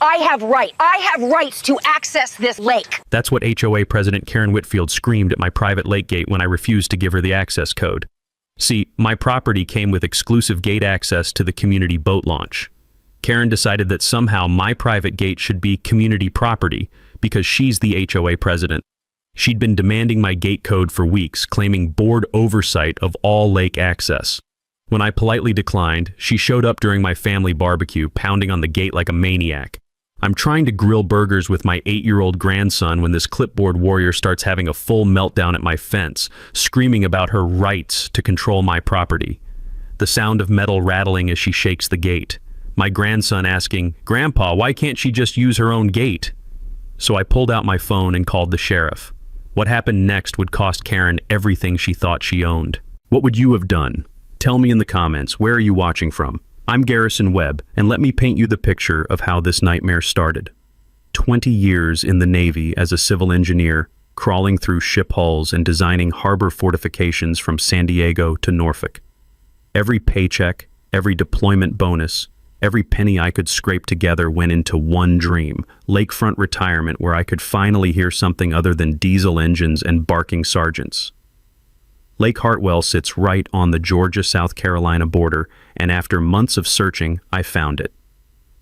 I have rights to access this lake. That's what HOA President Karen Whitfield screamed at my private lake gate when I refused to give her the access code. See, my property came with exclusive gate access to the community boat launch. Karen decided that somehow my private gate should be community property because she's the HOA president. She'd been demanding my gate code for weeks, claiming board oversight of all lake access. When I politely declined, she showed up during my family barbecue, pounding on the gate like a maniac. I'm trying to grill burgers with my 8-year-old grandson when this clipboard warrior starts having a full meltdown at my fence, screaming about her rights to control my property. The sound of metal rattling as she shakes the gate. My grandson asking, "Grandpa, why can't she just use her own gate?" So I pulled out my phone and called the sheriff. What happened next would cost Karen everything she thought she owned. What would you have done? Tell me in the comments, where are you watching from? I'm Garrison Webb, and let me paint you the picture of how this nightmare started. 20 years in the Navy as a civil engineer, crawling through ship hulls and designing harbor fortifications from San Diego to Norfolk. Every paycheck, every deployment bonus, every penny I could scrape together went into one dream, lakefront retirement where I could finally hear something other than diesel engines and barking sergeants. Lake Hartwell sits right on the Georgia-South Carolina border, and after months of searching, I found it.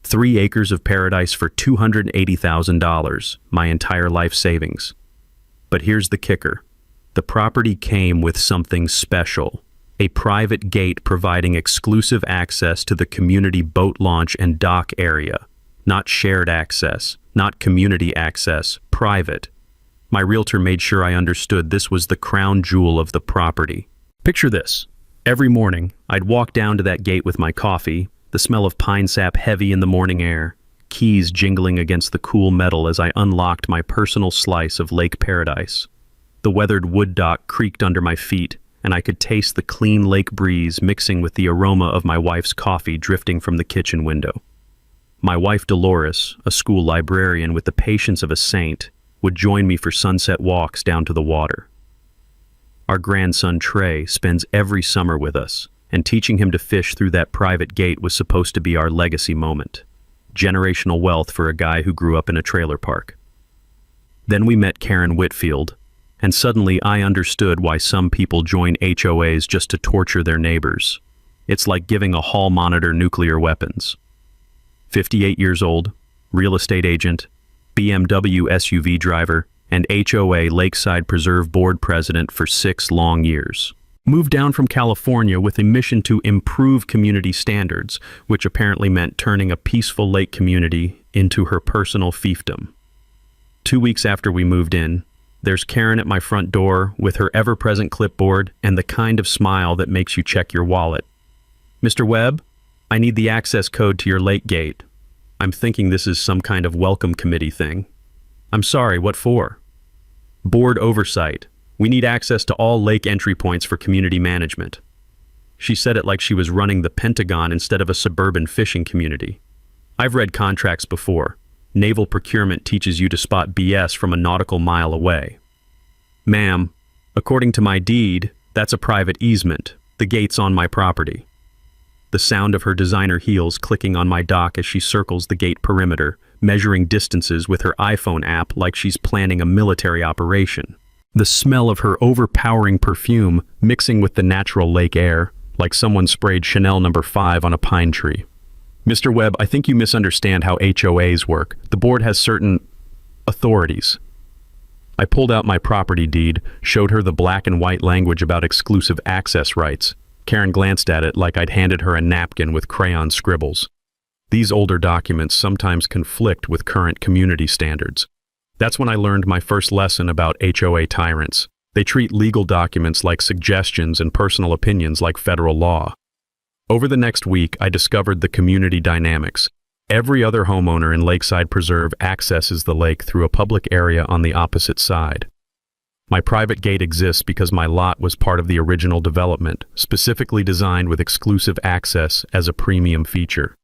3 acres of paradise for $280,000, my entire life savings. But here's the kicker. The property came with something special. A private gate providing exclusive access to the community boat launch and dock area. Not shared access, not community access, private. My realtor made sure I understood this was the crown jewel of the property. Picture this. Every morning, I'd walk down to that gate with my coffee, the smell of pine sap heavy in the morning air, keys jingling against the cool metal as I unlocked my personal slice of lake paradise. The weathered wood dock creaked under my feet, and I could taste the clean lake breeze mixing with the aroma of my wife's coffee drifting from the kitchen window. My wife Dolores, a school librarian with the patience of a saint, would join me for sunset walks down to the water. Our grandson Trey spends every summer with us, and teaching him to fish through that private gate was supposed to be our legacy moment. Generational wealth for a guy who grew up in a trailer park. Then we met Karen Whitfield, and suddenly I understood why some people join HOAs just to torture their neighbors. It's like giving a hall monitor nuclear weapons. 58 years old, real estate agent, BMW SUV driver, and HOA Lakeside Preserve Board president for 6 long years. Moved down from California with a mission to improve community standards, which apparently meant turning a peaceful lake community into her personal fiefdom. 2 weeks after we moved in, there's Karen at my front door with her ever-present clipboard and the kind of smile that makes you check your wallet. "Mr. Webb, I need the access code to your lake gate." I'm thinking this is some kind of welcome committee thing. "I'm sorry, what for?" "Board oversight. We need access to all lake entry points for community management." She said it like she was running the Pentagon instead of a suburban fishing community. I've read contracts before. Naval procurement teaches you to spot BS from a nautical mile away. "Ma'am, according to my deed, that's a private easement. The gate's on my property." The sound of her designer heels clicking on my dock as she circles the gate perimeter, measuring distances with her iPhone app like she's planning a military operation. The smell of her overpowering perfume mixing with the natural lake air, like someone sprayed Chanel No. 5 on a pine tree. "Mr. Webb, I think you misunderstand how HOAs work. The board has certain authorities." I pulled out my property deed, showed her the black and white language about exclusive access rights. Karen glanced at it like I'd handed her a napkin with crayon scribbles. These older documents sometimes conflict with current community standards. That's when I learned my first lesson about HOA tyrants. They treat legal documents like suggestions and personal opinions like federal law. Over the next week, I discovered the community dynamics. Every other homeowner in Lakeside Preserve accesses the lake through a public area on the opposite side. My private gate exists because my lot was part of the original development, specifically designed with exclusive access as a premium feature.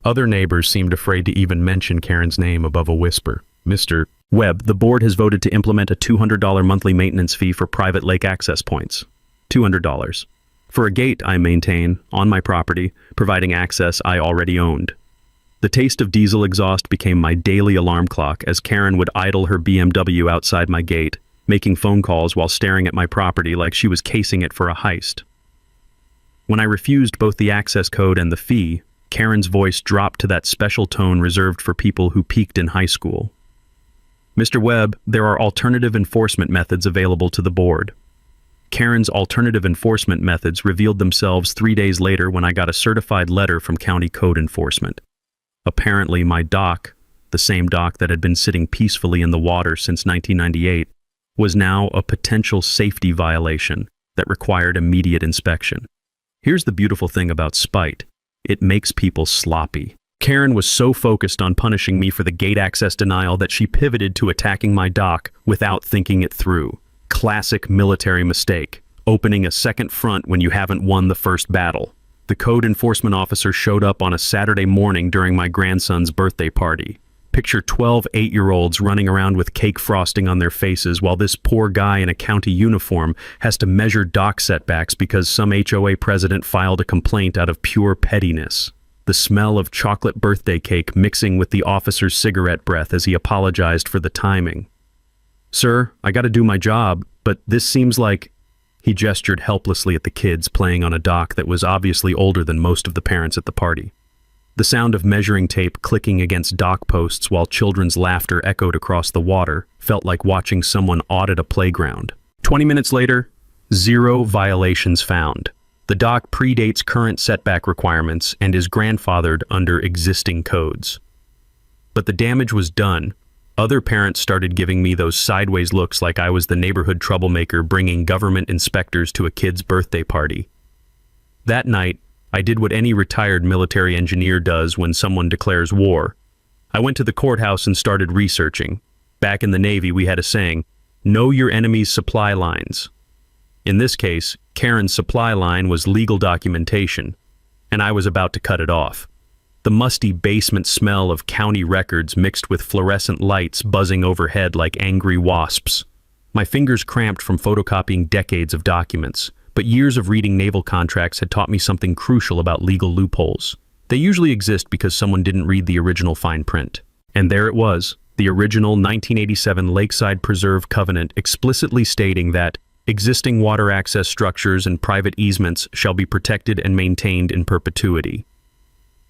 Other neighbors seemed afraid to even mention Karen's name above a whisper. "Mr. Webb, the board has voted to implement a $200 monthly maintenance fee for private lake access points. $200. For a gate I maintain on my property, providing access I already owned." The taste of diesel exhaust became my daily alarm clock as Karen would idle her BMW outside my gate, making phone calls while staring at my property like she was casing it for a heist. When I refused both the access code and the fee, Karen's voice dropped to that special tone reserved for people who peaked in high school. "Mr. Webb, there are alternative enforcement methods available to the board." Karen's alternative enforcement methods revealed themselves 3 days later when I got a certified letter from County Code Enforcement. Apparently, my dock, the same dock that had been sitting peacefully in the water since 1998, was now a potential safety violation that required immediate inspection. Here's the beautiful thing about spite. It makes people sloppy. Karen was so focused on punishing me for the gate access denial that she pivoted to attacking my dock without thinking it through. Classic military mistake, opening a second front when you haven't won the first battle. The code enforcement officer showed up on a Saturday morning during my grandson's birthday party. Picture 12 8-year-olds running around with cake frosting on their faces while this poor guy in a county uniform has to measure dock setbacks because some HOA president filed a complaint out of pure pettiness. The smell of chocolate birthday cake mixing with the officer's cigarette breath as he apologized for the timing. "Sir, I gotta do my job, but this seems like..." He gestured helplessly at the kids playing on a dock that was obviously older than most of the parents at the party. The sound of measuring tape clicking against dock posts while children's laughter echoed across the water felt like watching someone audit a playground. 20 minutes later, 0 violations found. The dock predates current setback requirements and is grandfathered under existing codes. But the damage was done. Other parents started giving me those sideways looks like I was the neighborhood troublemaker bringing government inspectors to a kid's birthday party. That night, I did what any retired military engineer does when someone declares war. I went to the courthouse and started researching. Back in the Navy, we had a saying, "Know your enemy's supply lines." In this case, Karen's supply line was legal documentation, and I was about to cut it off. The musty basement smell of county records mixed with fluorescent lights buzzing overhead like angry wasps. My fingers cramped from photocopying decades of documents, but years of reading naval contracts had taught me something crucial about legal loopholes. They usually exist because someone didn't read the original fine print. And there it was, the original 1987 Lakeside Preserve Covenant explicitly stating that existing water access structures and private easements shall be protected and maintained in perpetuity.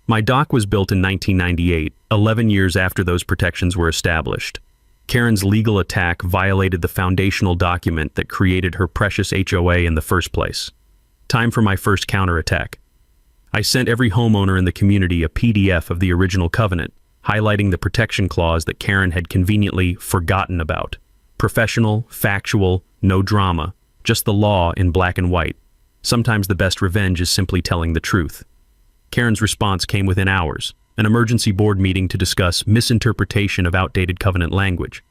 My dock was built in 1998, 11 years after those protections were established. Karen's legal attack violated the foundational document that created her precious HOA in the first place. Time for my first counterattack. I sent every homeowner in the community a PDF of the original covenant, highlighting the protection clause that Karen had conveniently forgotten about. Professional, factual, no drama, just the law in black and white. Sometimes the best revenge is simply telling the truth. Karen's response came within hours. An emergency board meeting to discuss misinterpretation of outdated covenant language.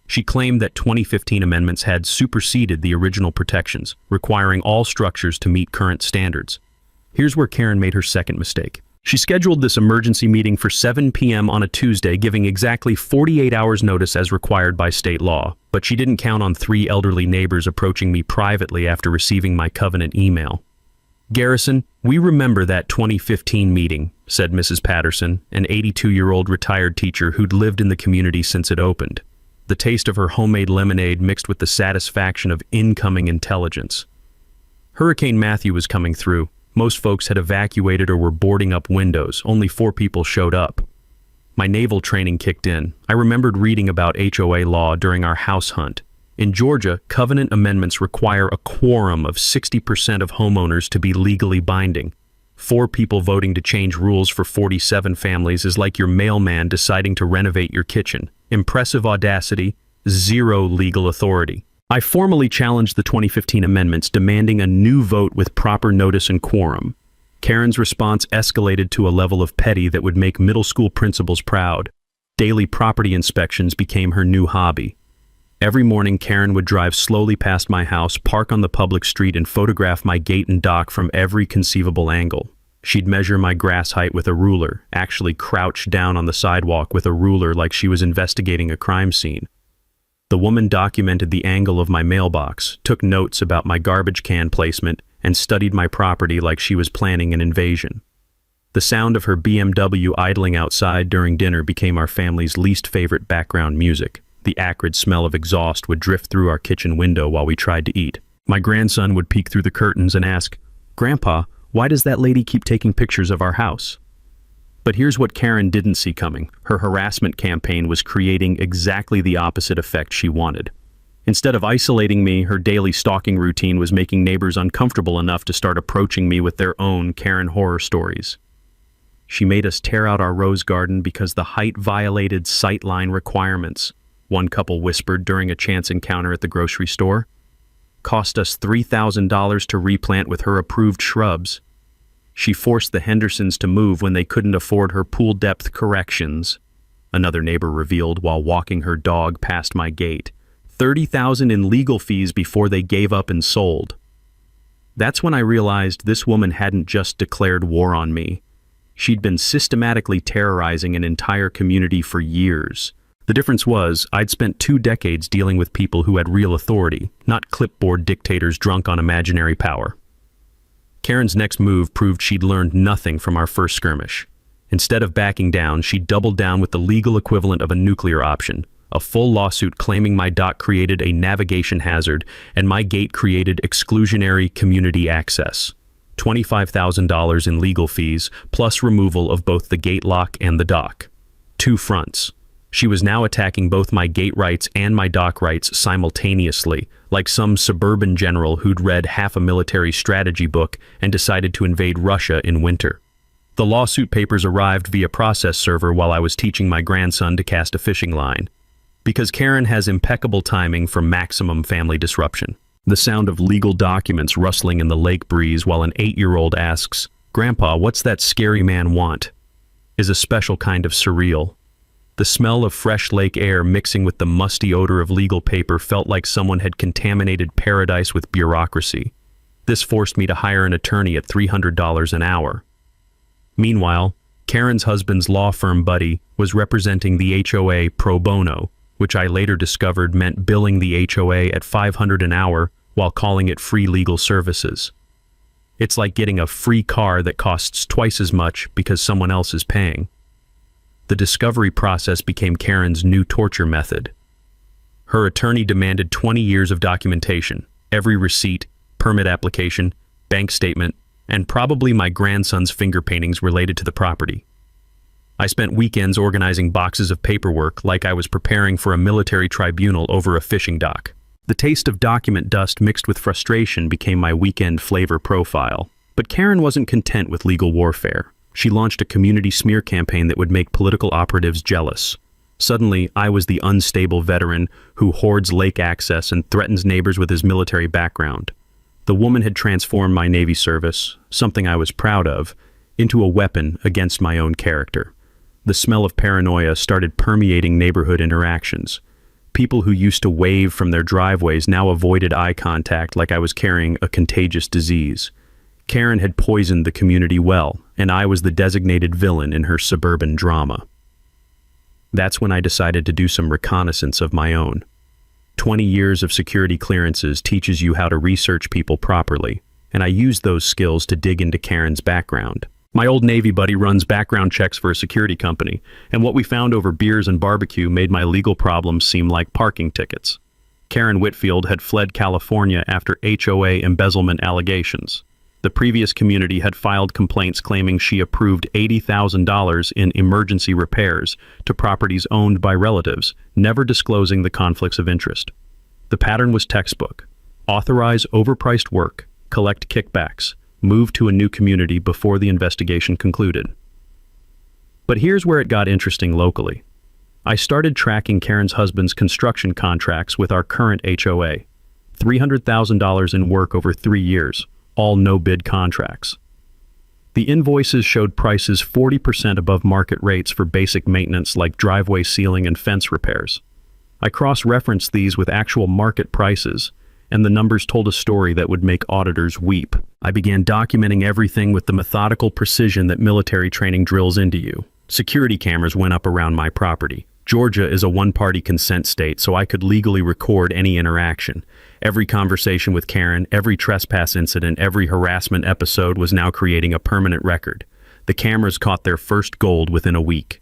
She claimed that 2015 amendments had superseded the original protections, requiring all structures to meet current standards. Here's where Karen made her second mistake. She scheduled this emergency meeting for 7 p.m. on a Tuesday, giving exactly 48 hours notice as required by state law, but she didn't count on 3 elderly neighbors approaching me privately after receiving my covenant email. "Garrison, we remember that 2015 meeting," said Mrs. Patterson, an 82-year-old retired teacher who'd lived in the community since it opened. The taste of her homemade lemonade mixed with the satisfaction of incoming intelligence. Hurricane Matthew was coming through. Most folks had evacuated or were boarding up windows. Only 4 people showed up. My naval training kicked in. I remembered reading about HOA law during our house hunt. In Georgia, covenant amendments require a quorum of 60% of homeowners to be legally binding. 4 people voting to change rules for 47 families is like your mailman deciding to renovate your kitchen. Impressive audacity, 0 legal authority. I formally challenged the 2015 amendments, demanding a new vote with proper notice and quorum. Karen's response escalated to a level of petty that would make middle school principals proud. Daily property inspections became her new hobby. Every morning, Karen would drive slowly past my house, park on the public street, and photograph my gate and dock from every conceivable angle. She'd measure my grass height with a ruler, actually crouch down on the sidewalk with a ruler like she was investigating a crime scene. The woman documented the angle of my mailbox, took notes about my garbage can placement, and studied my property like she was planning an invasion. The sound of her BMW idling outside during dinner became our family's least favorite background music. The acrid smell of exhaust would drift through our kitchen window while we tried to eat. My grandson would peek through the curtains and ask, "Grandpa, why does that lady keep taking pictures of our house?" But here's what Karen didn't see coming. Her harassment campaign was creating exactly the opposite effect she wanted. Instead of isolating me, her daily stalking routine was making neighbors uncomfortable enough to start approaching me with their own Karen horror stories. She made us tear out our rose garden because the height violated sightline requirements, one couple whispered during a chance encounter at the grocery store. Cost us $3,000 to replant with her approved shrubs. She forced the Hendersons to move when they couldn't afford her pool depth corrections, another neighbor revealed while walking her dog past my gate. $30,000 in legal fees before they gave up and sold. That's when I realized this woman hadn't just declared war on me. She'd been systematically terrorizing an entire community for years. The difference was, I'd spent 2 decades dealing with people who had real authority, not clipboard dictators drunk on imaginary power. Karen's next move proved she'd learned nothing from our first skirmish. Instead of backing down, she doubled down with the legal equivalent of a nuclear option. A full lawsuit claiming my dock created a navigation hazard and my gate created exclusionary community access. $25,000 in legal fees, plus removal of both the gate lock and the dock. 2 fronts. She was now attacking both my gate rights and my dock rights simultaneously, like some suburban general who'd read half a military strategy book and decided to invade Russia in winter. The lawsuit papers arrived via process server while I was teaching my grandson to cast a fishing line. Because Karen has impeccable timing for maximum family disruption. The sound of legal documents rustling in the lake breeze while an 8-year-old asks, "Grandpa, what's that scary man want?" is a special kind of surreal. The smell of fresh lake air mixing with the musty odor of legal paper felt like someone had contaminated paradise with bureaucracy. This forced me to hire an attorney at $300 an hour. Meanwhile, Karen's husband's law firm buddy was representing the HOA pro bono, which I later discovered meant billing the HOA at $500 an hour while calling it free legal services. It's like getting a free car that costs twice as much because someone else is paying. The discovery process became Karen's new torture method. Her attorney demanded 20 years of documentation, every receipt, permit application, bank statement, and probably my grandson's finger paintings related to the property. I spent weekends organizing boxes of paperwork like I was preparing for a military tribunal over a fishing dock. The taste of document dust mixed with frustration became my weekend flavor profile. But Karen wasn't content with legal warfare. She launched a community smear campaign that would make political operatives jealous. Suddenly, I was the unstable veteran who hoards lake access and threatens neighbors with his military background. The woman had transformed my Navy service, something I was proud of, into a weapon against my own character. The smell of paranoia started permeating neighborhood interactions. People who used to wave from their driveways now avoided eye contact like I was carrying a contagious disease. Karen had poisoned the community well, and I was the designated villain in her suburban drama. That's when I decided to do some reconnaissance of my own. 20 years of security clearances teaches you how to research people properly, and I used those skills to dig into Karen's background. My old Navy buddy runs background checks for a security company, and what we found over beers and barbecue made my legal problems seem like parking tickets. Karen Whitfield had fled California after HOA embezzlement allegations. The previous community had filed complaints claiming she approved $80,000 in emergency repairs to properties owned by relatives, never disclosing the conflicts of interest. The pattern was textbook: authorize overpriced work, collect kickbacks, move to a new community before the investigation concluded. But here's where it got interesting locally. I started tracking Karen's husband's construction contracts with our current HOA. $300,000 in work over 3 years, all no-bid contracts. The invoices showed prices 40% above market rates for basic maintenance like driveway sealing and fence repairs. I cross-referenced these with actual market prices, and the numbers told a story that would make auditors weep. I began documenting everything with the methodical precision that military training drills into you. Security cameras went up around my property. Georgia is a one-party consent state, so I could legally record any interaction. Every conversation with Karen, every trespass incident, every harassment episode was now creating a permanent record. The cameras caught their first gold within a week.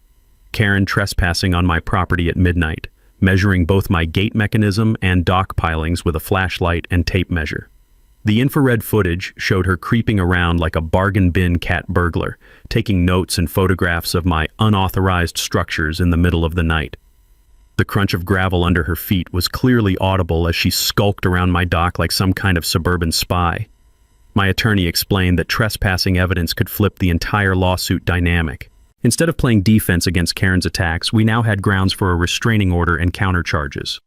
Karen trespassing on my property at midnight, measuring both my gate mechanism and dock pilings with a flashlight and tape measure. The infrared footage showed her creeping around like a bargain bin cat burglar, taking notes and photographs of my unauthorized structures in the middle of the night. The crunch of gravel under her feet was clearly audible as she skulked around my dock like some kind of suburban spy. My attorney explained that trespassing evidence could flip the entire lawsuit dynamic. Instead of playing defense against Karen's attacks, we now had grounds for a restraining order and countercharges.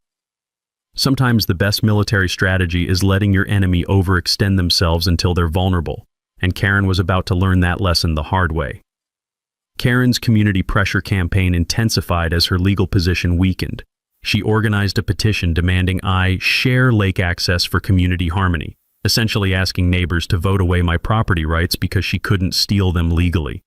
Sometimes the best military strategy is letting your enemy overextend themselves until they're vulnerable, and Karen was about to learn that lesson the hard way. Karen's community pressure campaign intensified as her legal position weakened. She organized a petition demanding I share lake access for community harmony, essentially asking neighbors to vote away my property rights because she couldn't steal them legally.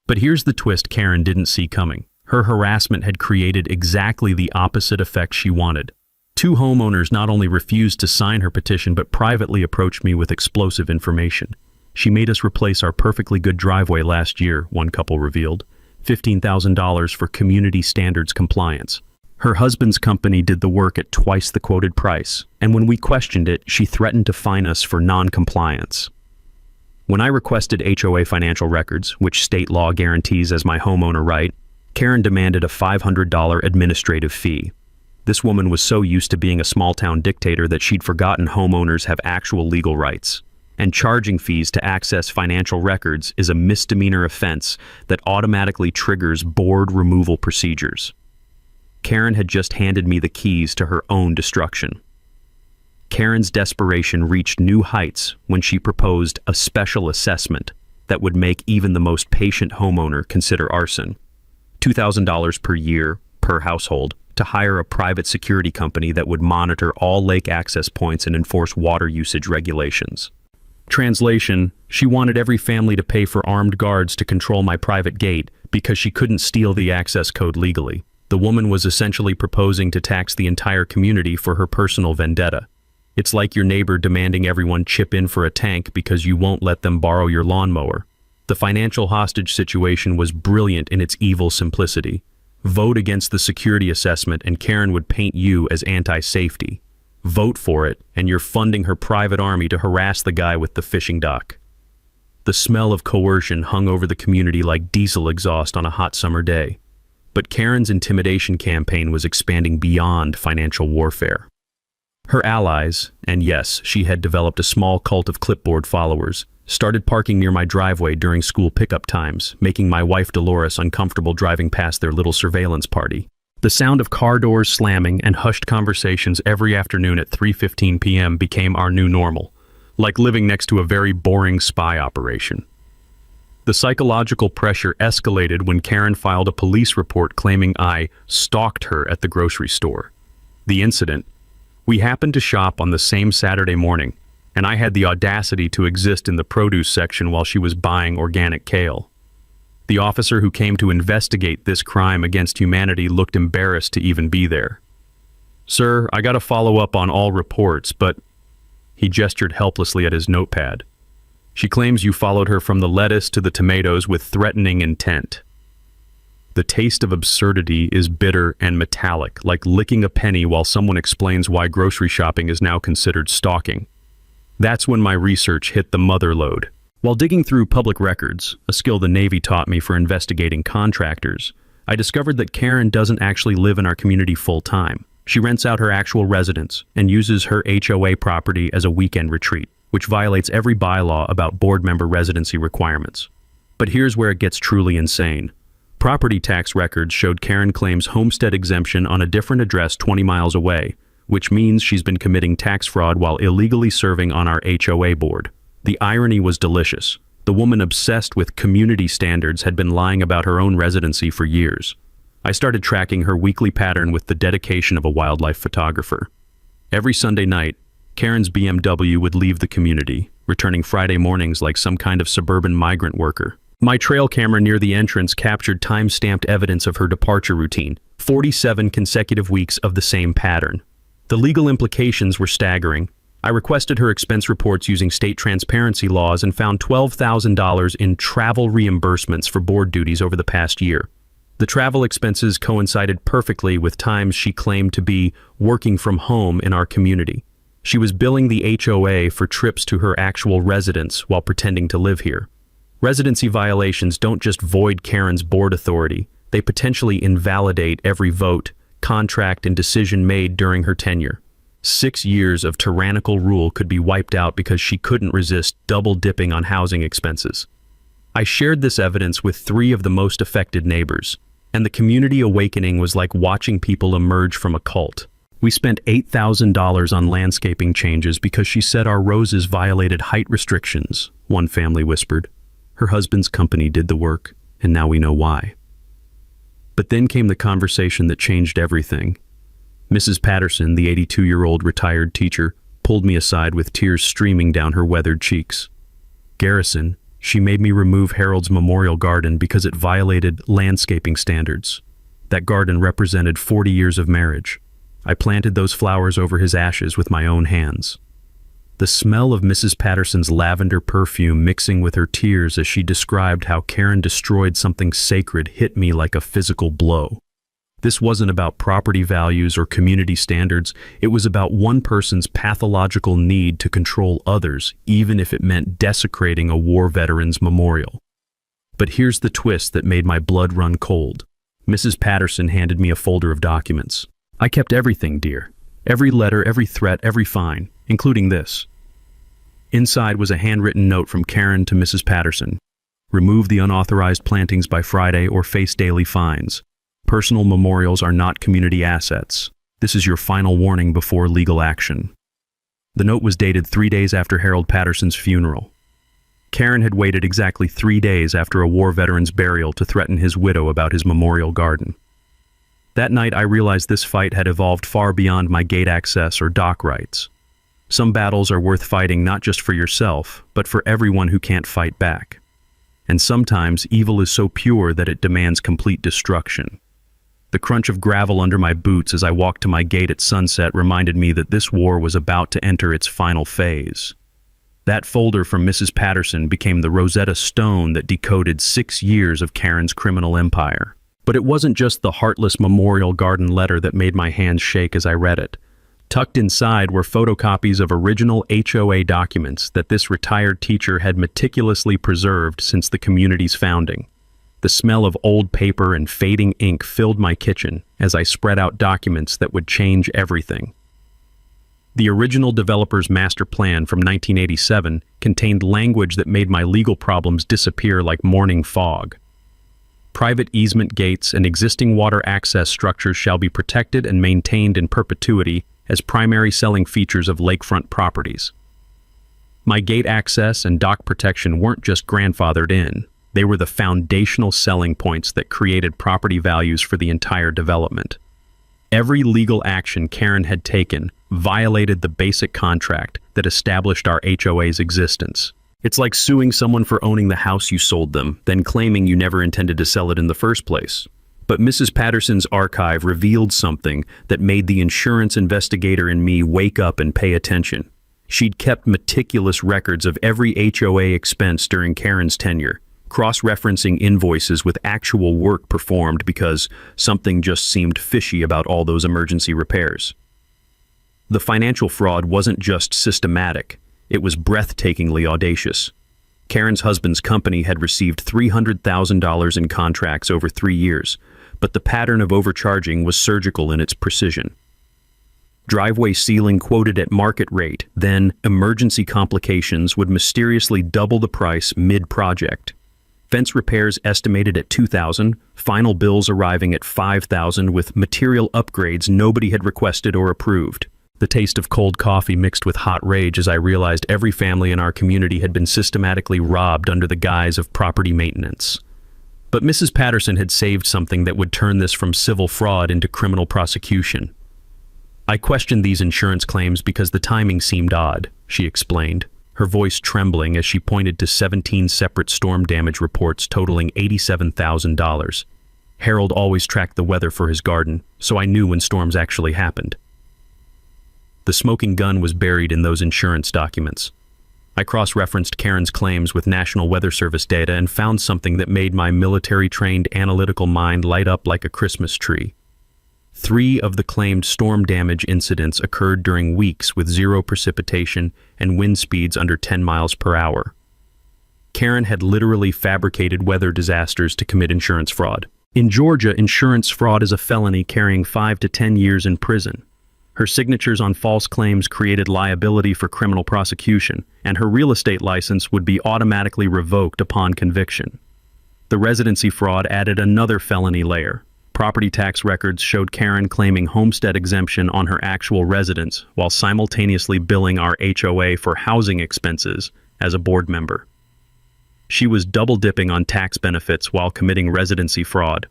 But here's the twist Karen didn't see coming. Her harassment had created exactly the opposite effect she wanted. 2 homeowners not only refused to sign her petition but privately approached me with explosive information. She made us replace our perfectly good driveway last year, one couple revealed. $15,000 for community standards compliance. Her husband's company did the work at twice the quoted price, and when we questioned it, she threatened to fine us for non-compliance. When I requested HOA financial records, which state law guarantees as my homeowner right, Karen demanded a $500 administrative fee. This woman was so used to being a small-town dictator that she'd forgotten homeowners have actual legal rights. And charging fees to access financial records is a misdemeanor offense that automatically triggers board removal procedures. Karen had just handed me the keys to her own destruction. Karen's desperation reached new heights when she proposed a special assessment that would make even the most patient homeowner consider arson. $2,000 per year, per household, to hire a private security company that would monitor all lake access points and enforce water usage regulations. Translation, she wanted every family to pay for armed guards to control my private gate because she couldn't steal the access code legally. The woman was essentially proposing to tax the entire community for her personal vendetta. It's like your neighbor demanding everyone chip in for a tank because you won't let them borrow your lawnmower. The financial hostage situation was brilliant in its evil simplicity. Vote against the security assessment and Karen would paint you as anti-safety. Vote for it, and you're funding her private army to harass the guy with the fishing dock. The smell of coercion hung over the community like diesel exhaust on a hot summer day. But Karen's intimidation campaign was expanding beyond financial warfare. Her allies, and yes, she had developed a small cult of clipboard followers, started parking near my driveway during school pickup times, making my wife Dolores uncomfortable driving past their little surveillance party. The sound of car doors slamming and hushed conversations every afternoon at 3:15 p.m. became our new normal, like living next to a very boring spy operation. The psychological pressure escalated when Karen filed a police report claiming I stalked her at the grocery store. The incident: we happened to shop on the same Saturday morning, and I had the audacity to exist in the produce section while she was buying organic kale. The officer who came to investigate this crime against humanity looked embarrassed to even be there. "Sir, I gotta follow up on all reports, but..." He gestured helplessly at his notepad. "She claims you followed her from the lettuce to the tomatoes with threatening intent." The taste of absurdity is bitter and metallic, like licking a penny while someone explains why grocery shopping is now considered stalking. That's when my research hit the mother lode. While digging through public records, a skill the Navy taught me for investigating contractors, I discovered that Karen doesn't actually live in our community full-time. She rents out her actual residence and uses her HOA property as a weekend retreat, which violates every bylaw about board member residency requirements. But here's where it gets truly insane. Property tax records showed Karen claims homestead exemption on a different address 20 miles away, which means she's been committing tax fraud while illegally serving on our HOA board. The irony was delicious. The woman obsessed with community standards had been lying about her own residency for years. I started tracking her weekly pattern with the dedication of a wildlife photographer. Every Sunday night, Karen's BMW would leave the community, returning Friday mornings like some kind of suburban migrant worker. My trail camera near the entrance captured time-stamped evidence of her departure routine, 47 consecutive weeks of the same pattern. The legal implications were staggering. I requested her expense reports using state transparency laws and found $12,000 in travel reimbursements for board duties over the past year. The travel expenses coincided perfectly with times she claimed to be working from home in our community. She was billing the HOA for trips to her actual residence while pretending to live here. Residency violations don't just void Karen's board authority, they potentially invalidate every vote, contract, and decision made during her tenure. 6 years of tyrannical rule could be wiped out because she couldn't resist double-dipping on housing expenses. I shared this evidence with 3 of the most affected neighbors, and the community awakening was like watching people emerge from a cult. We spent $8,000 on landscaping changes because she said our roses violated height restrictions, one family whispered. Her husband's company did the work, and now we know why. But then came the conversation that changed everything. Mrs. Patterson, the 82-year-old retired teacher, pulled me aside with tears streaming down her weathered cheeks. Garrison, she made me remove Harold's memorial garden because it violated landscaping standards. That garden represented 40 years of marriage. I planted those flowers over his ashes with my own hands. The smell of Mrs. Patterson's lavender perfume mixing with her tears as she described how Karen destroyed something sacred hit me like a physical blow. This wasn't about property values or community standards, it was about one person's pathological need to control others, even if it meant desecrating a war veteran's memorial. But here's the twist that made my blood run cold. Mrs. Patterson handed me a folder of documents. I kept everything, dear. Every letter, every threat, every fine, including this. Inside was a handwritten note from Karen to Mrs. Patterson. Remove the unauthorized plantings by Friday or face daily fines. Personal memorials are not community assets. This is your final warning before legal action. The note was dated 3 days after Harold Patterson's funeral. Karen had waited exactly 3 days after a war veteran's burial to threaten his widow about his memorial garden. That night I realized this fight had evolved far beyond my gate access or dock rights. Some battles are worth fighting not just for yourself, but for everyone who can't fight back. And sometimes evil is so pure that it demands complete destruction. The crunch of gravel under my boots as I walked to my gate at sunset reminded me that this war was about to enter its final phase. That folder from Mrs. Patterson became the Rosetta Stone that decoded 6 years of Karen's criminal empire. But it wasn't just the heartless memorial garden letter that made my hands shake as I read it. Tucked inside were photocopies of original HOA documents that this retired teacher had meticulously preserved since the community's founding. The smell of old paper and fading ink filled my kitchen as I spread out documents that would change everything. The original developer's master plan from 1987 contained language that made my legal problems disappear like morning fog. Private easement gates and existing water access structures shall be protected and maintained in perpetuity as primary selling features of lakefront properties. My gate access and dock protection weren't just grandfathered in. They were the foundational selling points that created property values for the entire development. Every legal action Karen had taken violated the basic contract that established our HOA's existence. It's like suing someone for owning the house you sold them, then claiming you never intended to sell it in the first place. But Mrs. Patterson's archive revealed something that made the insurance investigator in me wake up and pay attention. She'd kept meticulous records of every HOA expense during Karen's tenure, cross-referencing invoices with actual work performed because something just seemed fishy about all those emergency repairs. The financial fraud wasn't just systematic, it was breathtakingly audacious. Karen's husband's company had received $300,000 in contracts over 3 years, but the pattern of overcharging was surgical in its precision. Driveway sealing quoted at market rate, then emergency complications would mysteriously double the price mid-project. Fence repairs estimated at $2,000, final bills arriving at $5,000 with material upgrades nobody had requested or approved. The taste of cold coffee mixed with hot rage as I realized every family in our community had been systematically robbed under the guise of property maintenance. But Mrs. Patterson had saved something that would turn this from civil fraud into criminal prosecution. I questioned these insurance claims because the timing seemed odd, she explained, her voice trembling as she pointed to 17 separate storm damage reports totaling $87,000. Harold always tracked the weather for his garden, so I knew when storms actually happened. The smoking gun was buried in those insurance documents. I cross-referenced Karen's claims with National Weather Service data and found something that made my military-trained analytical mind light up like a Christmas tree. 3 of the claimed storm damage incidents occurred during weeks with 0 precipitation and wind speeds under 10 miles per hour. Karen had literally fabricated weather disasters to commit insurance fraud. In Georgia, insurance fraud is a felony carrying 5 to 10 years in prison. Her signatures on false claims created liability for criminal prosecution, and her real estate license would be automatically revoked upon conviction. The residency fraud added another felony layer. Property tax records showed Karen claiming homestead exemption on her actual residence while simultaneously billing our HOA for housing expenses as a board member. She was double-dipping on tax benefits while committing residency fraud,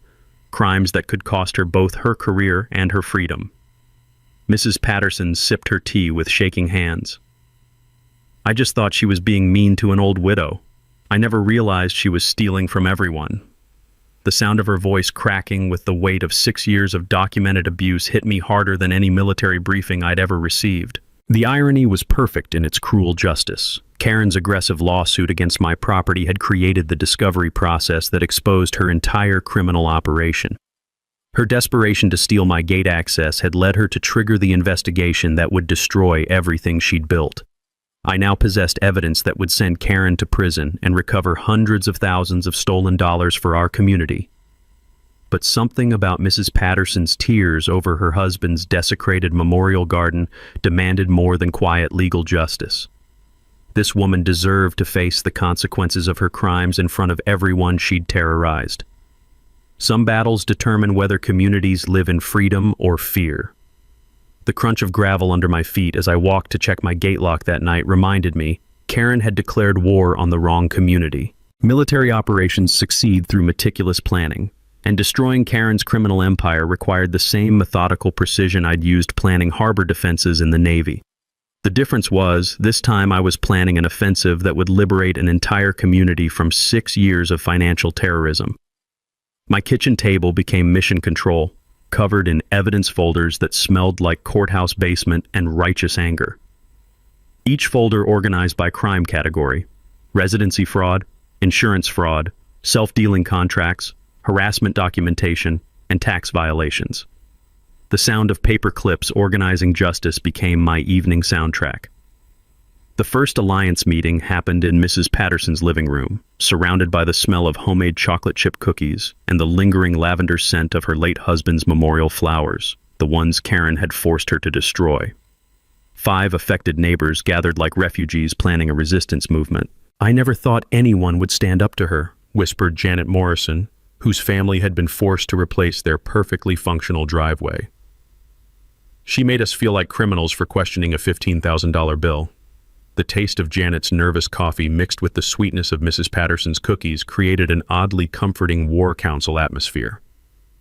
crimes that could cost her both her career and her freedom. Mrs. Patterson sipped her tea with shaking hands. I just thought she was being mean to an old widow. I never realized she was stealing from everyone. The sound of her voice cracking with the weight of 6 years of documented abuse hit me harder than any military briefing I'd ever received. The irony was perfect in its cruel justice. Karen's aggressive lawsuit against my property had created the discovery process that exposed her entire criminal operation. Her desperation to steal my gate access had led her to trigger the investigation that would destroy everything she'd built. I now possessed evidence that would send Karen to prison and recover hundreds of thousands of stolen dollars for our community. But something about Mrs. Patterson's tears over her husband's desecrated memorial garden demanded more than quiet legal justice. This woman deserved to face the consequences of her crimes in front of everyone she'd terrorized. Some battles determine whether communities live in freedom or fear. The crunch of gravel under my feet as I walked to check my gate lock that night reminded me Karen had declared war on the wrong community. Military operations succeed through meticulous planning, and destroying Karen's criminal empire required the same methodical precision I'd used planning harbor defenses in the Navy. The difference was, this time I was planning an offensive that would liberate an entire community from 6 years of financial terrorism. My kitchen table became mission control, covered in evidence folders that smelled like courthouse basement and righteous anger. Each folder organized by crime category: residency fraud, insurance fraud, self-dealing contracts, harassment documentation, and tax violations. The sound of paper clips organizing justice became my evening soundtrack. The first alliance meeting happened in Mrs. Patterson's living room, surrounded by the smell of homemade chocolate chip cookies and the lingering lavender scent of her late husband's memorial flowers, the ones Karen had forced her to destroy. 5 affected neighbors gathered like refugees planning a resistance movement. "I never thought anyone would stand up to her," whispered Janet Morrison, whose family had been forced to replace their perfectly functional driveway. She made us feel like criminals for questioning a $15,000 bill. The taste of Janet's nervous coffee mixed with the sweetness of Mrs. Patterson's cookies created an oddly comforting war council atmosphere.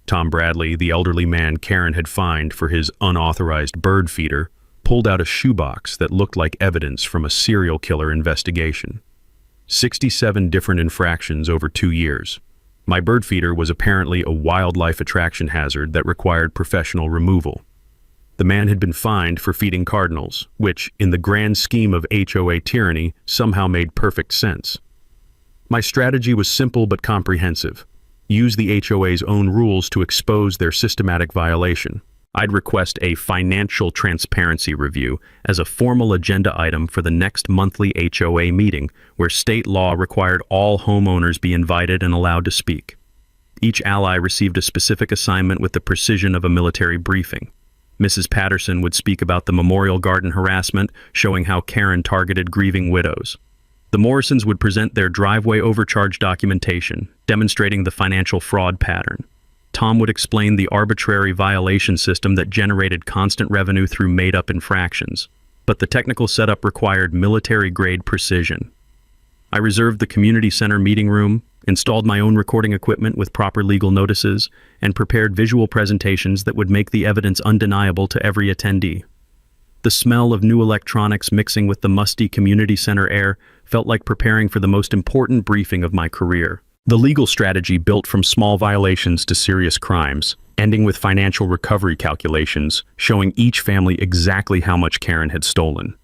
Tom Bradley, the elderly man Karen had fined for his unauthorized bird feeder, pulled out a shoebox that looked like evidence from a serial killer investigation. 67 different infractions over 2 years. My bird feeder was apparently a wildlife attraction hazard that required professional removal. The man had been fined for feeding cardinals, which, in the grand scheme of HOA tyranny, somehow made perfect sense. My strategy was simple but comprehensive. Use the HOA's own rules to expose their systematic violation. I'd request a financial transparency review as a formal agenda item for the next monthly HOA meeting, where state law required all homeowners be invited and allowed to speak. Each ally received a specific assignment with the precision of a military briefing. Mrs. Patterson would speak about the memorial garden harassment, showing how Karen targeted grieving widows. The Morrisons would present their driveway overcharge documentation, demonstrating the financial fraud pattern. Tom would explain the arbitrary violation system that generated constant revenue through made-up infractions. But the technical setup required military-grade precision. I reserved the community center meeting room, installed my own recording equipment with proper legal notices, and prepared visual presentations that would make the evidence undeniable to every attendee. The smell of new electronics mixing with the musty community center air felt like preparing for the most important briefing of my career. The legal strategy built from small violations to serious crimes ending with financial recovery calculations showing each family exactly how much Karen had stolen.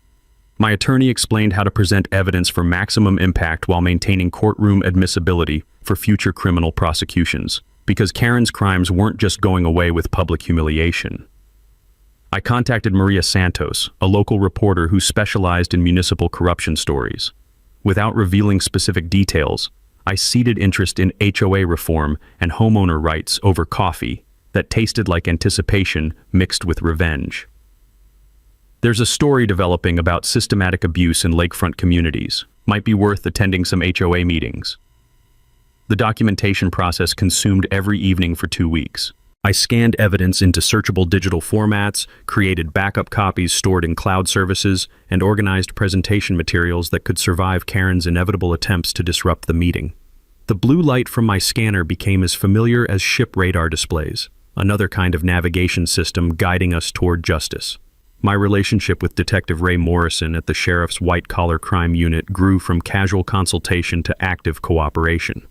My attorney explained how to present evidence for maximum impact while maintaining courtroom admissibility for future criminal prosecutions, because Karen's crimes weren't just going away with public humiliation. I contacted Maria Santos, a local reporter who specialized in municipal corruption stories. Without revealing specific details, I ceded interest in HOA reform and homeowner rights over coffee that tasted like anticipation mixed with revenge. There's a story developing about systematic abuse in lakefront communities. Might be worth attending some HOA meetings. The documentation process consumed every evening for 2 weeks. I scanned evidence into searchable digital formats, created backup copies stored in cloud services, and organized presentation materials that could survive Karen's inevitable attempts to disrupt the meeting. The blue light from my scanner became as familiar as ship radar displays, another kind of navigation system guiding us toward justice. My relationship with Detective Ray Morrison at the Sheriff's White-Collar Crime Unit grew from casual consultation to active cooperation.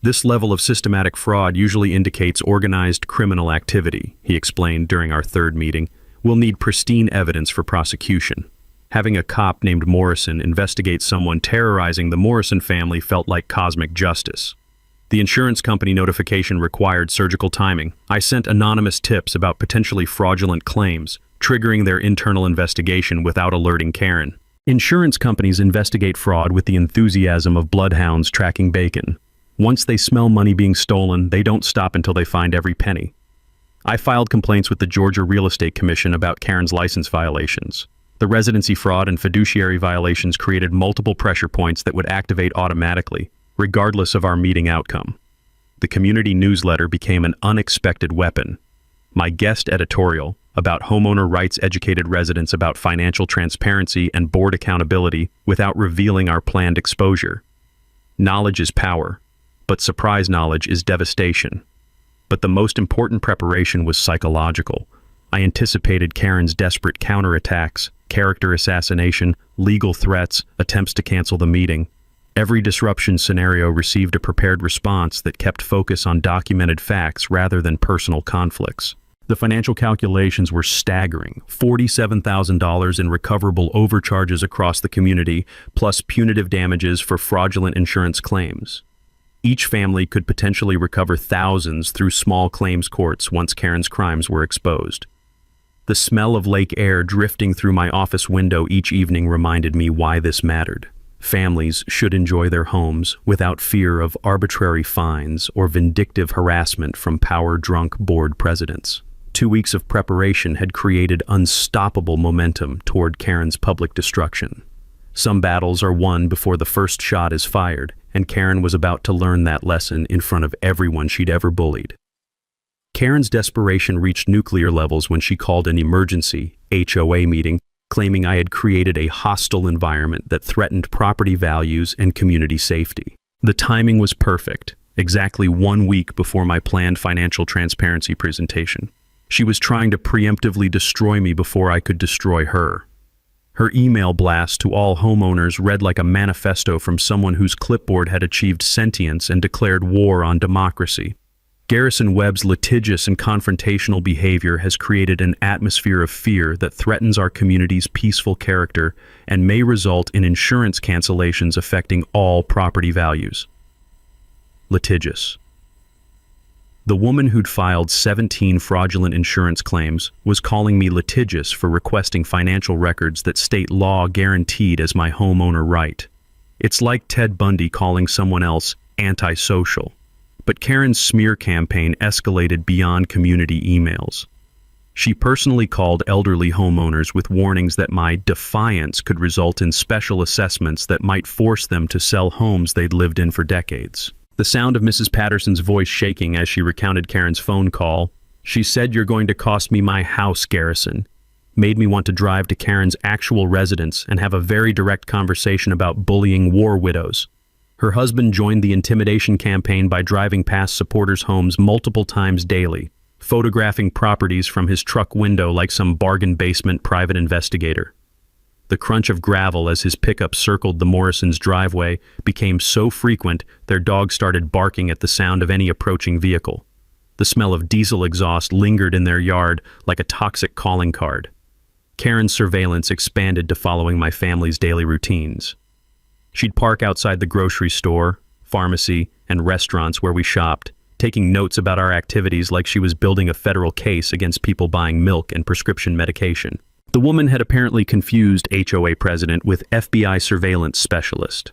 This level of systematic fraud usually indicates organized criminal activity, he explained during our third meeting. We'll need pristine evidence for prosecution. Having a cop named Morrison investigate someone terrorizing the Morrison family felt like cosmic justice. The insurance company notification required surgical timing. I sent anonymous tips about potentially fraudulent claims, triggering their internal investigation without alerting Karen. Insurance companies investigate fraud with the enthusiasm of bloodhounds tracking bacon. Once they smell money being stolen, they don't stop until they find every penny. I filed complaints with the Georgia Real Estate Commission about Karen's license violations. The residency fraud and fiduciary violations created multiple pressure points that would activate automatically, regardless of our meeting outcome. The community newsletter became an unexpected weapon. My guest editorial, about homeowner rights, educated residents about financial transparency and board accountability without revealing our planned exposure. Knowledge is power, but surprise knowledge is devastation. But the most important preparation was psychological. I anticipated Karen's desperate counterattacks, character assassination, legal threats, attempts to cancel the meeting. Every disruption scenario received a prepared response that kept focus on documented facts rather than personal conflicts. The financial calculations were staggering: $47,000 in recoverable overcharges across the community, plus punitive damages for fraudulent insurance claims. Each family could potentially recover thousands through small claims courts once Karen's crimes were exposed. The smell of lake air drifting through my office window each evening reminded me why this mattered. Families should enjoy their homes without fear of arbitrary fines or vindictive harassment from power-drunk board presidents. 2 weeks of preparation had created unstoppable momentum toward Karen's public destruction. Some battles are won before the first shot is fired, and Karen was about to learn that lesson in front of everyone she'd ever bullied. Karen's desperation reached nuclear levels when she called an emergency HOA meeting, claiming I had created a hostile environment that threatened property values and community safety. The timing was perfect, exactly 1 week before my planned financial transparency presentation. She was trying to preemptively destroy me before I could destroy her. Her email blast to all homeowners read like a manifesto from someone whose clipboard had achieved sentience and declared war on democracy. Garrison Webb's litigious and confrontational behavior has created an atmosphere of fear that threatens our community's peaceful character and may result in insurance cancellations affecting all property values. Litigious. The woman who'd filed 17 fraudulent insurance claims was calling me litigious for requesting financial records that state law guaranteed as my homeowner right. It's like Ted Bundy calling someone else antisocial. But Karen's smear campaign escalated beyond community emails. She personally called elderly homeowners with warnings that my defiance could result in special assessments that might force them to sell homes they'd lived in for decades. The sound of Mrs. Patterson's voice shaking as she recounted Karen's phone call, "She said you're going to cost me my house, Garrison," made me want to drive to Karen's actual residence and have a very direct conversation about bullying war widows. Her husband joined the intimidation campaign by driving past supporters' homes multiple times daily, photographing properties from his truck window like some bargain basement private investigator. The crunch of gravel as his pickup circled the Morrisons' driveway became so frequent their dog started barking at the sound of any approaching vehicle. The smell of diesel exhaust lingered in their yard like a toxic calling card. Karen's surveillance expanded to following my family's daily routines. She'd park outside the grocery store, pharmacy, and restaurants where we shopped, taking notes about our activities like she was building a federal case against people buying milk and prescription medication. The woman had apparently confused HOA president with FBI surveillance specialist.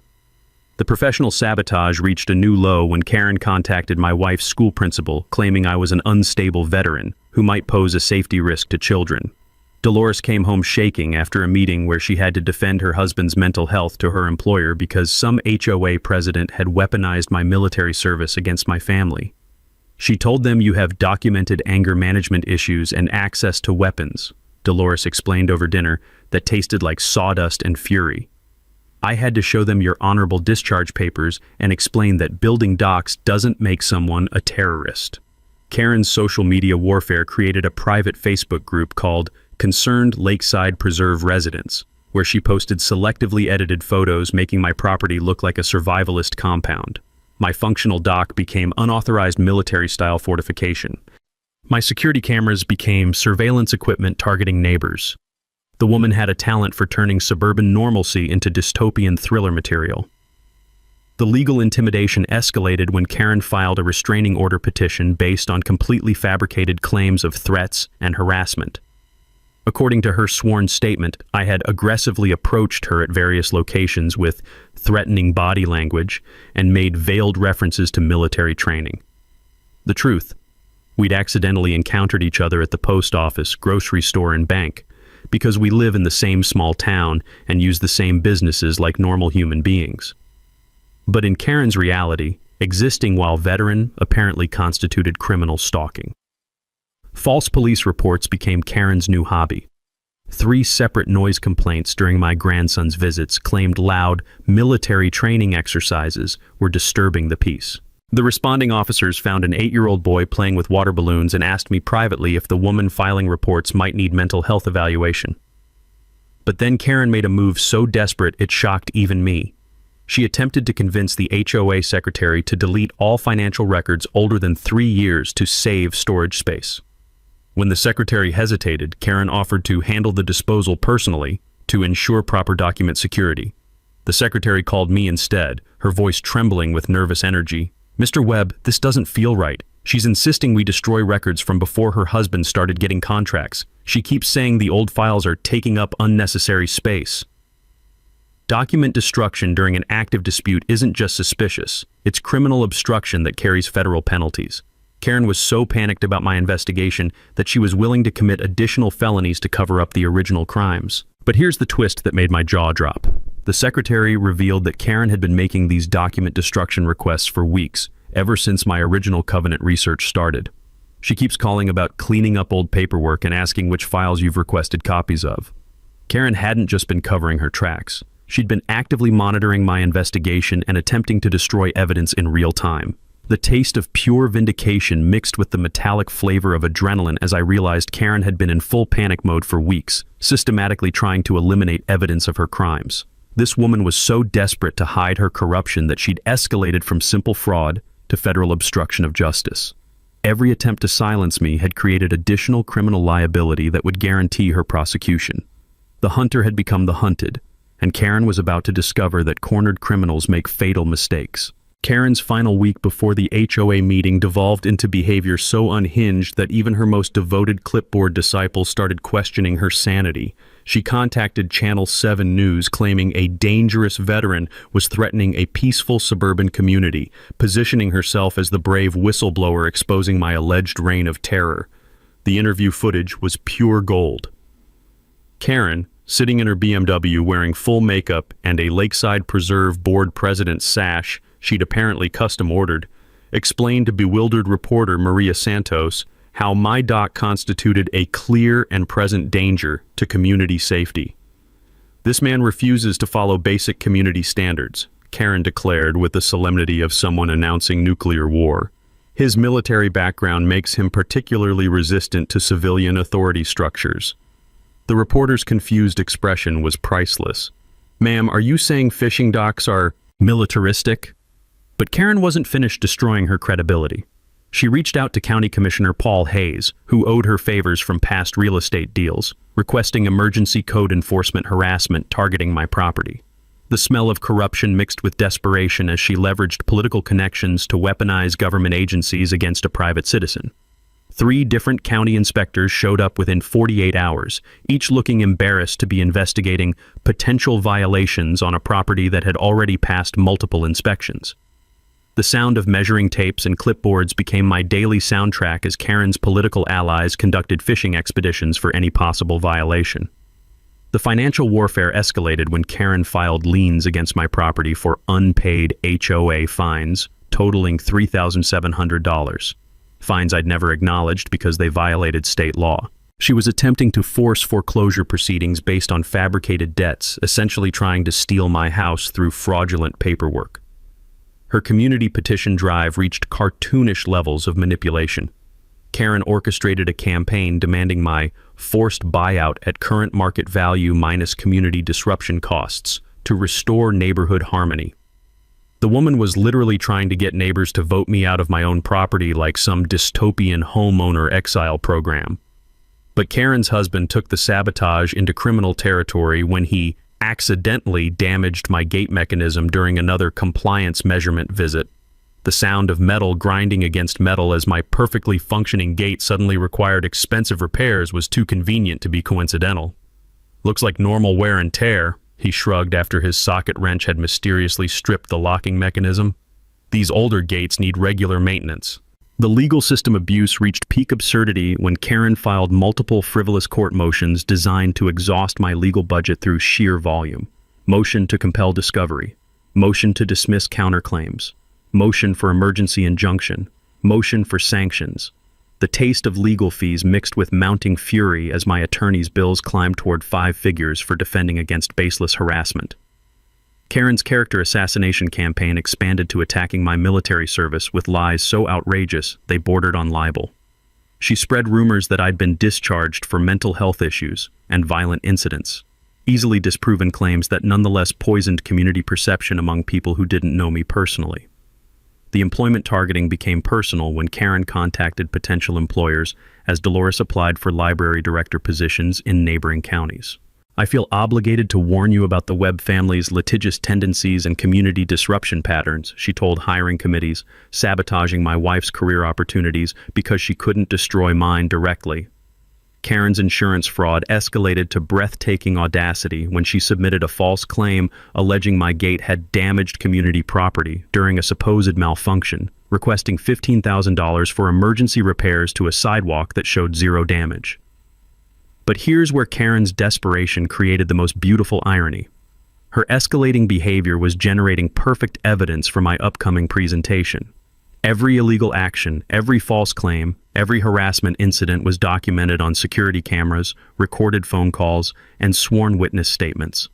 The professional sabotage reached a new low when Karen contacted my wife's school principal, claiming I was an unstable veteran who might pose a safety risk to children. Dolores came home shaking after a meeting where she had to defend her husband's mental health to her employer because some HOA president had weaponized my military service against my family. She told them, "You have documented anger management issues and access to weapons," Dolores explained over dinner, that tasted like sawdust and fury. "I had to show them your honorable discharge papers and explain that building docks doesn't make someone a terrorist." Karen's social media warfare created a private Facebook group called Concerned Lakeside Preserve Residents, where she posted selectively edited photos making my property look like a survivalist compound. My functional dock became unauthorized military-style fortification. My security cameras became surveillance equipment targeting neighbors. The woman had a talent for turning suburban normalcy into dystopian thriller material. The legal intimidation escalated when Karen filed a restraining order petition based on completely fabricated claims of threats and harassment. According to her sworn statement, I had aggressively approached her at various locations with threatening body language and made veiled references to military training. The truth: we'd accidentally encountered each other at the post office, grocery store, and bank, because we live in the same small town and use the same businesses like normal human beings. But in Karen's reality, existing while veteran apparently constituted criminal stalking. False police reports became Karen's new hobby. 3 separate noise complaints during my grandson's visits claimed loud military training exercises were disturbing the peace. The responding officers found an 8-year-old boy playing with water balloons and asked me privately if the woman filing reports might need mental health evaluation. But then Karen made a move so desperate it shocked even me. She attempted to convince the HOA secretary to delete all financial records older than 3 years to save storage space. When the secretary hesitated, Karen offered to handle the disposal personally to ensure proper document security. The secretary called me instead, her voice trembling with nervous energy. "Mr. Webb, this doesn't feel right. She's insisting we destroy records from before her husband started getting contracts. She keeps saying the old files are taking up unnecessary space." Document destruction during an active dispute isn't just suspicious, it's criminal obstruction that carries federal penalties. Karen was so panicked about my investigation that she was willing to commit additional felonies to cover up the original crimes. But here's the twist that made my jaw drop. The secretary revealed that Karen had been making these document destruction requests for weeks, ever since my original Covenant research started. She keeps calling about cleaning up old paperwork and asking which files you've requested copies of. Karen hadn't just been covering her tracks. She'd been actively monitoring my investigation and attempting to destroy evidence in real time. The taste of pure vindication mixed with the metallic flavor of adrenaline as I realized Karen had been in full panic mode for weeks, systematically trying to eliminate evidence of her crimes. This woman was so desperate to hide her corruption that she'd escalated from simple fraud to federal obstruction of justice. Every attempt to silence me had created additional criminal liability that would guarantee her prosecution. The hunter had become the hunted, and Karen was about to discover that cornered criminals make fatal mistakes. Karen's final week before the HOA meeting devolved into behavior so unhinged that even her most devoted clipboard disciples started questioning her sanity. She contacted Channel 7 News claiming a dangerous veteran was threatening a peaceful suburban community, positioning herself as the brave whistleblower exposing my alleged reign of terror. The interview footage was pure gold. Karen, sitting in her BMW wearing full makeup and a Lakeside Preserve Board President sash she'd apparently custom ordered, explained to bewildered reporter Maria Santos how my dock constituted a clear and present danger to community safety. "This man refuses to follow basic community standards," Karen declared with the solemnity of someone announcing nuclear war. "His military background makes him particularly resistant to civilian authority structures." The reporter's confused expression was priceless. "Ma'am, are you saying fishing docks are militaristic?" But Karen wasn't finished destroying her credibility. She reached out to County Commissioner Paul Hayes, who owed her favors from past real estate deals, requesting emergency code enforcement harassment targeting my property. The smell of corruption mixed with desperation as she leveraged political connections to weaponize government agencies against a private citizen. 3 different county inspectors showed up within 48 hours, each looking embarrassed to be investigating potential violations on a property that had already passed multiple inspections. The sound of measuring tapes and clipboards became my daily soundtrack as Karen's political allies conducted fishing expeditions for any possible violation. The financial warfare escalated when Karen filed liens against my property for unpaid HOA fines, totaling $3,700. Fines I'd never acknowledged because they violated state law. She was attempting to force foreclosure proceedings based on fabricated debts, essentially trying to steal my house through fraudulent paperwork. Her community petition drive reached cartoonish levels of manipulation. Karen orchestrated a campaign demanding my forced buyout at current market value minus community disruption costs to restore neighborhood harmony. The woman was literally trying to get neighbors to vote me out of my own property like some dystopian homeowner exile program. But Karen's husband took the sabotage into criminal territory when he accidentally damaged my gate mechanism during another compliance measurement visit. The sound of metal grinding against metal as my perfectly functioning gate suddenly required expensive repairs was too convenient to be coincidental. "Looks like normal wear and tear," he shrugged after his socket wrench had mysteriously stripped the locking mechanism. "These older gates need regular maintenance." The legal system abuse reached peak absurdity when Karen filed multiple frivolous court motions designed to exhaust my legal budget through sheer volume. Motion to compel discovery, motion to dismiss counterclaims, motion for emergency injunction, motion for sanctions. The taste of legal fees mixed with mounting fury as my attorney's bills climbed toward 5 figures for defending against baseless harassment. Karen's character assassination campaign expanded to attacking my military service with lies so outrageous they bordered on libel. She spread rumors that I'd been discharged for mental health issues and violent incidents, easily disproven claims that nonetheless poisoned community perception among people who didn't know me personally. The employment targeting became personal when Karen contacted potential employers as Dolores applied for library director positions in neighboring counties. "I feel obligated to warn you about the Webb family's litigious tendencies and community disruption patterns," she told hiring committees, sabotaging my wife's career opportunities because she couldn't destroy mine directly. Karen's insurance fraud escalated to breathtaking audacity when she submitted a false claim alleging my gate had damaged community property during a supposed malfunction, requesting $15,000 for emergency repairs to a sidewalk that showed 0 damage. But here's where Karen's desperation created the most beautiful irony. Her escalating behavior was generating perfect evidence for my upcoming presentation. Every illegal action, every false claim, every harassment incident was documented on security cameras, recorded phone calls, and sworn witness statements.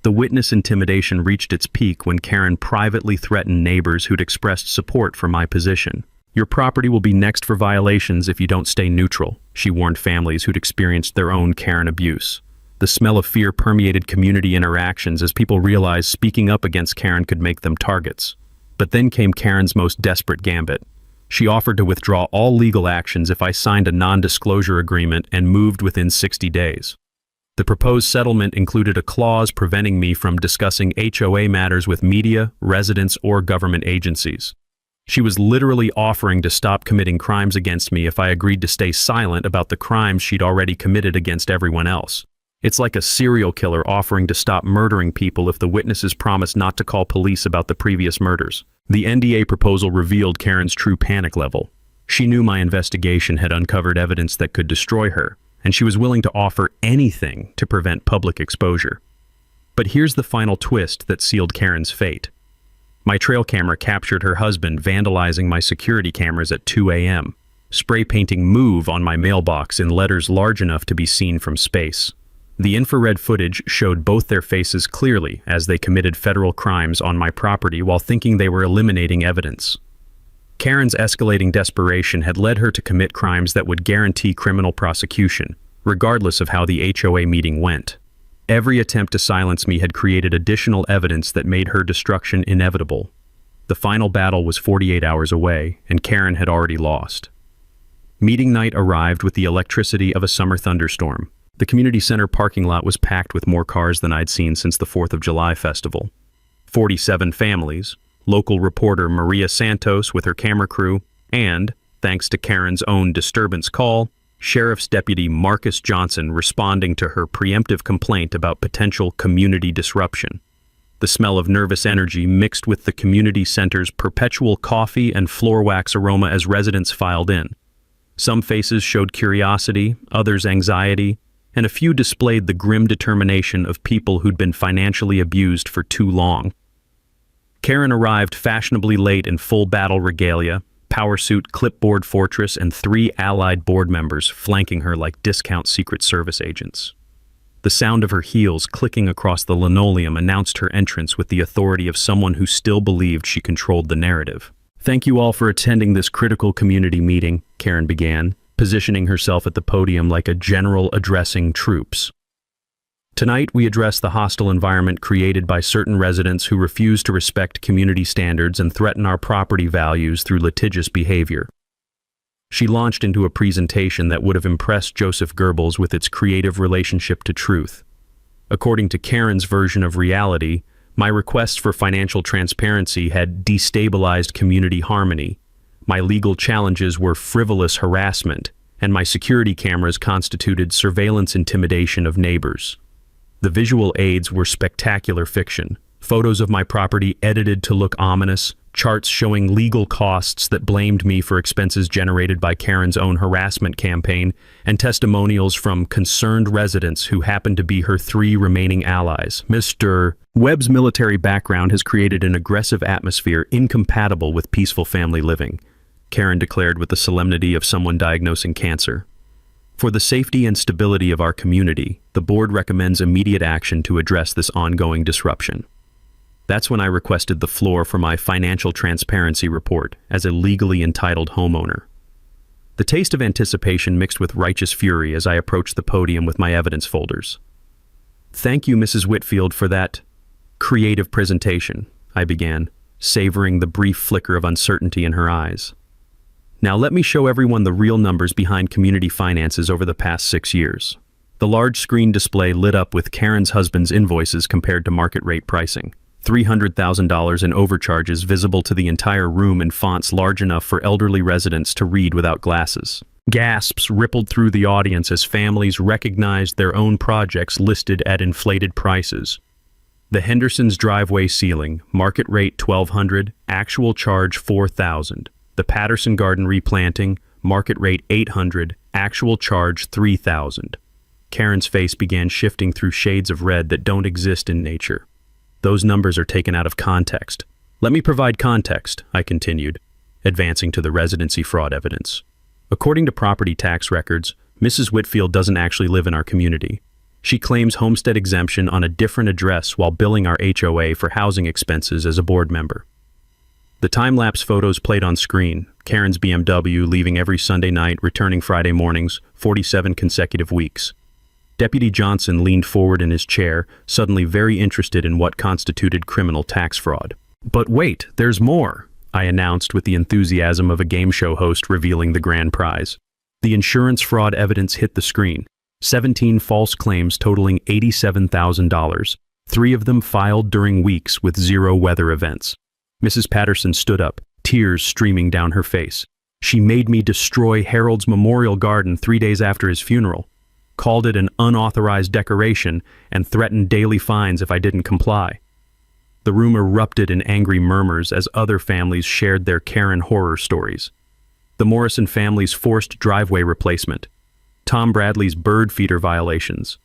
The witness intimidation reached its peak when Karen privately threatened neighbors who'd expressed support for my position. "Your property will be next for violations if you don't stay neutral," she warned families who'd experienced their own Karen abuse. The smell of fear permeated community interactions as people realized speaking up against Karen could make them targets. But then came Karen's most desperate gambit. She offered to withdraw all legal actions if I signed a non-disclosure agreement and moved within 60 days. The proposed settlement included a clause preventing me from discussing HOA matters with media, residents, or government agencies. She was literally offering to stop committing crimes against me if I agreed to stay silent about the crimes she'd already committed against everyone else. It's like a serial killer offering to stop murdering people if the witnesses promise not to call police about the previous murders. The NDA proposal revealed Karen's true panic level. She knew my investigation had uncovered evidence that could destroy her, and she was willing to offer anything to prevent public exposure. But here's the final twist that sealed Karen's fate. My trail camera captured her husband vandalizing my security cameras at 2 a.m., spray painting "Move" on my mailbox in letters large enough to be seen from space. The infrared footage showed both their faces clearly as they committed federal crimes on my property while thinking they were eliminating evidence. Karen's escalating desperation had led her to commit crimes that would guarantee criminal prosecution, regardless of how the HOA meeting went. Every attempt to silence me had created additional evidence that made her destruction inevitable. The final battle was 48 hours away, and Karen had already lost. Meeting night arrived with the electricity of a summer thunderstorm. The community center parking lot was packed with more cars than I'd seen since the 4th of July festival. 47 families, local reporter Maria Santos with her camera crew, and, thanks to Karen's own disturbance call, Sheriff's Deputy Marcus Johnson responding to her preemptive complaint about potential community disruption. The smell of nervous energy mixed with the community center's perpetual coffee and floor wax aroma as residents filed in. Some faces showed curiosity, others anxiety, and a few displayed the grim determination of people who'd been financially abused for too long. Karen arrived fashionably late in full battle regalia, power suit, clipboard fortress, and 3 allied board members flanking her like discount Secret Service agents. The sound of her heels clicking across the linoleum announced her entrance with the authority of someone who still believed she controlled the narrative. "Thank you all for attending this critical community meeting," Karen began, positioning herself at the podium like a general addressing troops. "Tonight, we address the hostile environment created by certain residents who refuse to respect community standards and threaten our property values through litigious behavior." She launched into a presentation that would have impressed Joseph Goebbels with its creative relationship to truth. According to Karen's version of reality, my requests for financial transparency had destabilized community harmony, my legal challenges were frivolous harassment, and my security cameras constituted surveillance intimidation of neighbors. The visual aids were spectacular fiction. Photos of my property edited to look ominous, charts showing legal costs that blamed me for expenses generated by Karen's own harassment campaign, and testimonials from concerned residents who happened to be her 3 remaining allies. Mr. Webb's military background has created an aggressive atmosphere incompatible with peaceful family living, Karen declared with the solemnity of someone diagnosing cancer. For the safety and stability of our community, the board recommends immediate action to address this ongoing disruption. That's when I requested the floor for my financial transparency report as a legally entitled homeowner. The taste of anticipation mixed with righteous fury as I approached the podium with my evidence folders. "Thank you, Mrs. Whitfield, for that creative presentation," I began, savoring the brief flicker of uncertainty in her eyes. "Now let me show everyone the real numbers behind community finances over the past 6 years." The large screen display lit up with Karen's husband's invoices compared to market rate pricing. $300,000 in overcharges visible to the entire room in fonts large enough for elderly residents to read without glasses. Gasps rippled through the audience as families recognized their own projects listed at inflated prices. The Henderson's driveway ceiling, market rate $1,200, actual charge $4,000. The Patterson garden replanting, market rate $800, actual charge $3,000. Karen's face began shifting through shades of red that don't exist in nature. "Those numbers are taken out of context. Let me provide context," I continued, advancing to the residency fraud evidence. "According to property tax records, Mrs. Whitfield doesn't actually live in our community. She claims homestead exemption on a different address while billing our HOA for housing expenses as a board member." The time-lapse photos played on screen, Karen's BMW leaving every Sunday night, returning Friday mornings, 47 consecutive weeks. Deputy Johnson leaned forward in his chair, suddenly very interested in what constituted criminal tax fraud. "But wait, there's more," I announced with the enthusiasm of a game show host revealing the grand prize. The insurance fraud evidence hit the screen. 17 false claims totaling $87,000, 3 of them filed during weeks with 0 weather events. Mrs. Patterson stood up, tears streaming down her face. "She made me destroy Harold's memorial garden 3 days after his funeral, called it an unauthorized decoration, and threatened daily fines if I didn't comply." The room erupted in angry murmurs as other families shared their Karen horror stories. The Morrison family's forced driveway replacement, Tom Bradley's bird feeder violations,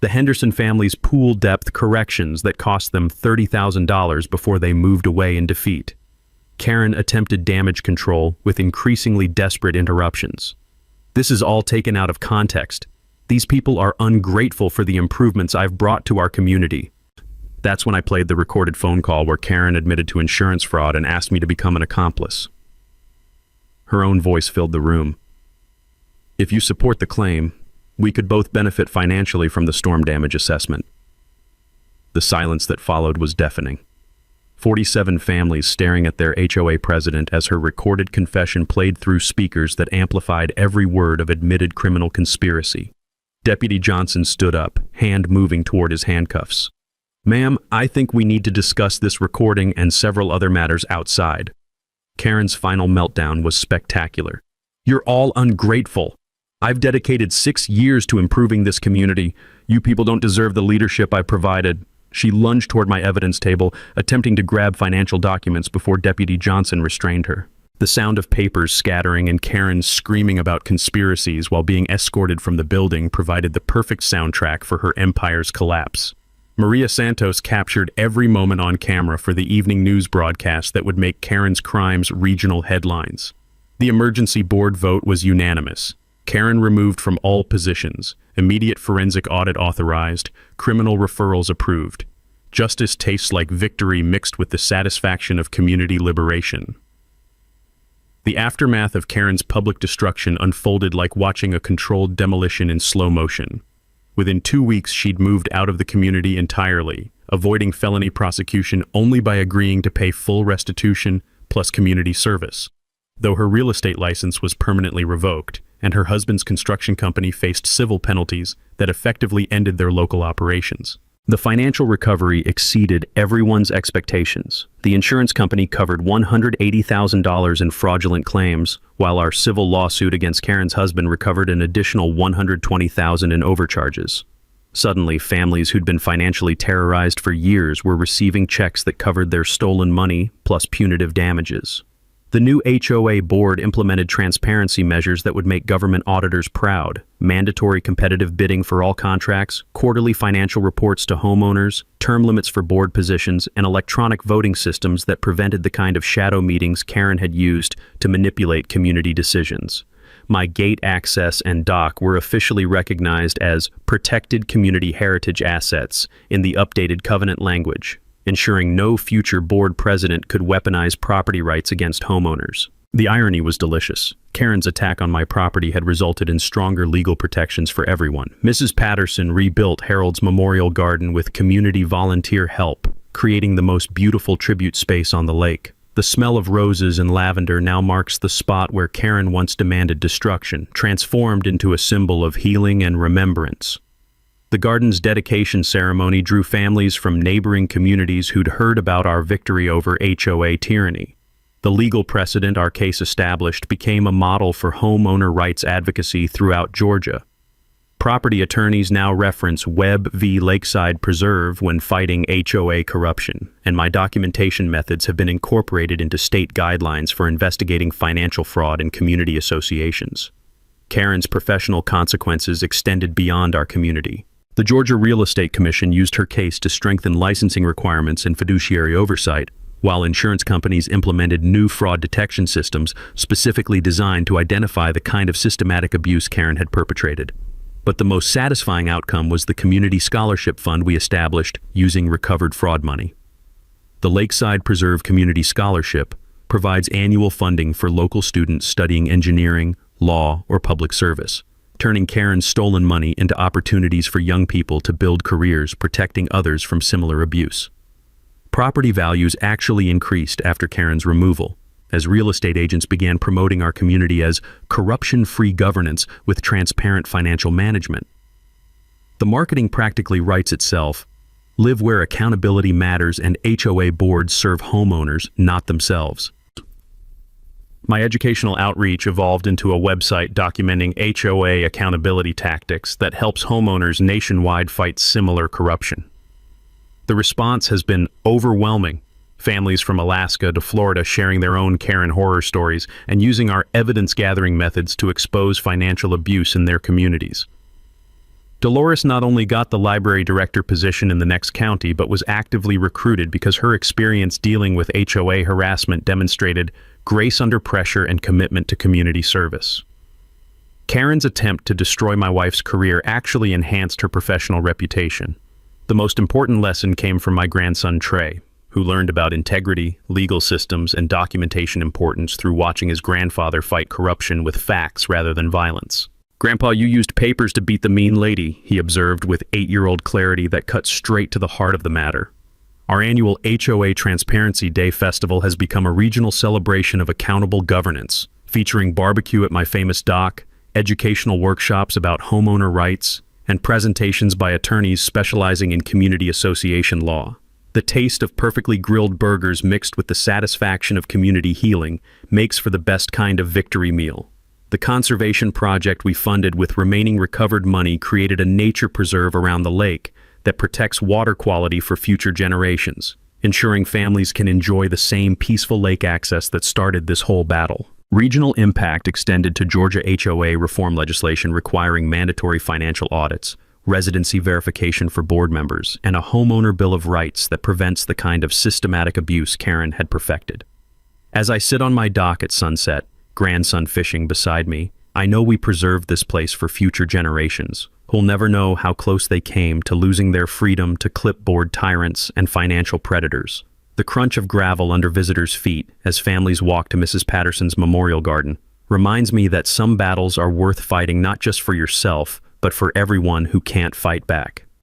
the Henderson family's pool depth corrections that cost them $30,000 before they moved away in defeat. Karen attempted damage control with increasingly desperate interruptions. "This is all taken out of context. These people are ungrateful for the improvements I've brought to our community." That's when I played the recorded phone call where Karen admitted to insurance fraud and asked me to become an accomplice. Her own voice filled the room. "If you support the claim, we could both benefit financially from the storm damage assessment." The silence that followed was deafening. 47 families staring at their HOA president as her recorded confession played through speakers that amplified every word of admitted criminal conspiracy. Deputy Johnson stood up, hand moving toward his handcuffs. "Ma'am, I think we need to discuss this recording and several other matters outside." Karen's final meltdown was spectacular. "You're all ungrateful. I've dedicated 6 years to improving this community. You people don't deserve the leadership I provided." She lunged toward my evidence table, attempting to grab financial documents before Deputy Johnson restrained her. The sound of papers scattering and Karen screaming about conspiracies while being escorted from the building provided the perfect soundtrack for her empire's collapse. Maria Santos captured every moment on camera for the evening news broadcast that would make Karen's crimes regional headlines. The emergency board vote was unanimous. Karen removed from all positions, immediate forensic audit authorized, criminal referrals approved. Justice tastes like victory mixed with the satisfaction of community liberation. The aftermath of Karen's public destruction unfolded like watching a controlled demolition in slow motion. Within 2 weeks, she'd moved out of the community entirely, avoiding felony prosecution only by agreeing to pay full restitution plus community service. Though her real estate license was permanently revoked, and her husband's construction company faced civil penalties that effectively ended their local operations. The financial recovery exceeded everyone's expectations. The insurance company covered $180,000 in fraudulent claims, while our civil lawsuit against Karen's husband recovered an additional $120,000 in overcharges. Suddenly, families who'd been financially terrorized for years were receiving checks that covered their stolen money plus punitive damages. The new HOA board implemented transparency measures that would make government auditors proud: mandatory competitive bidding for all contracts, quarterly financial reports to homeowners, term limits for board positions, and electronic voting systems that prevented the kind of shadow meetings Karen had used to manipulate community decisions. My gate access and dock were officially recognized as protected community heritage assets in the updated covenant language, ensuring no future board president could weaponize property rights against homeowners. The irony was delicious. Karen's attack on my property had resulted in stronger legal protections for everyone. Mrs. Patterson rebuilt Harold's Memorial Garden with community volunteer help, creating the most beautiful tribute space on the lake. The smell of roses and lavender now marks the spot where Karen once demanded destruction, transformed into a symbol of healing and remembrance. The garden's dedication ceremony drew families from neighboring communities who'd heard about our victory over HOA tyranny. The legal precedent our case established became a model for homeowner rights advocacy throughout Georgia. Property attorneys now reference Webb v. Lakeside Preserve when fighting HOA corruption, and my documentation methods have been incorporated into state guidelines for investigating financial fraud in community associations. Karen's professional consequences extended beyond our community. The Georgia Real Estate Commission used her case to strengthen licensing requirements and fiduciary oversight, while insurance companies implemented new fraud detection systems specifically designed to identify the kind of systematic abuse Karen had perpetrated. But the most satisfying outcome was the community scholarship fund we established using recovered fraud money. The Lakeside Preserve Community Scholarship provides annual funding for local students studying engineering, law, or public service, turning Karen's stolen money into opportunities for young people to build careers protecting others from similar abuse. Property values actually increased after Karen's removal, as real estate agents began promoting our community as corruption-free governance with transparent financial management. The marketing practically writes itself: live where accountability matters and HOA boards serve homeowners, not themselves. My educational outreach evolved into a website documenting HOA accountability tactics that helps homeowners nationwide fight similar corruption. The response has been overwhelming. Families from Alaska to Florida sharing their own Karen horror stories and using our evidence-gathering methods to expose financial abuse in their communities. Dolores not only got the library director position in the next county, but was actively recruited because her experience dealing with HOA harassment demonstrated grace under pressure and commitment to community service. Karen's attempt to destroy my wife's career actually enhanced her professional reputation. The most important lesson came from my grandson Trey, who learned about integrity, legal systems, and documentation importance through watching his grandfather fight corruption with facts rather than violence. "Grandpa, you used papers to beat the mean lady," he observed with 8-year-old clarity that cut straight to the heart of the matter. Our annual HOA Transparency Day Festival has become a regional celebration of accountable governance, featuring barbecue at my famous dock, educational workshops about homeowner rights, and presentations by attorneys specializing in community association law. The taste of perfectly grilled burgers mixed with the satisfaction of community healing makes for the best kind of victory meal. The conservation project we funded with remaining recovered money created a nature preserve around the lake that protects water quality for future generations, ensuring families can enjoy the same peaceful lake access that started this whole battle. Regional impact extended to Georgia HOA reform legislation requiring mandatory financial audits, residency verification for board members, and a homeowner bill of rights that prevents the kind of systematic abuse Karen had perfected. As I sit on my dock at sunset, grandson fishing beside me, I know we preserved this place for future generations, who'll never know how close they came to losing their freedom to clipboard tyrants and financial predators. The crunch of gravel under visitors' feet as families walk to Mrs. Patterson's memorial garden reminds me that some battles are worth fighting not just for yourself, but for everyone who can't fight back.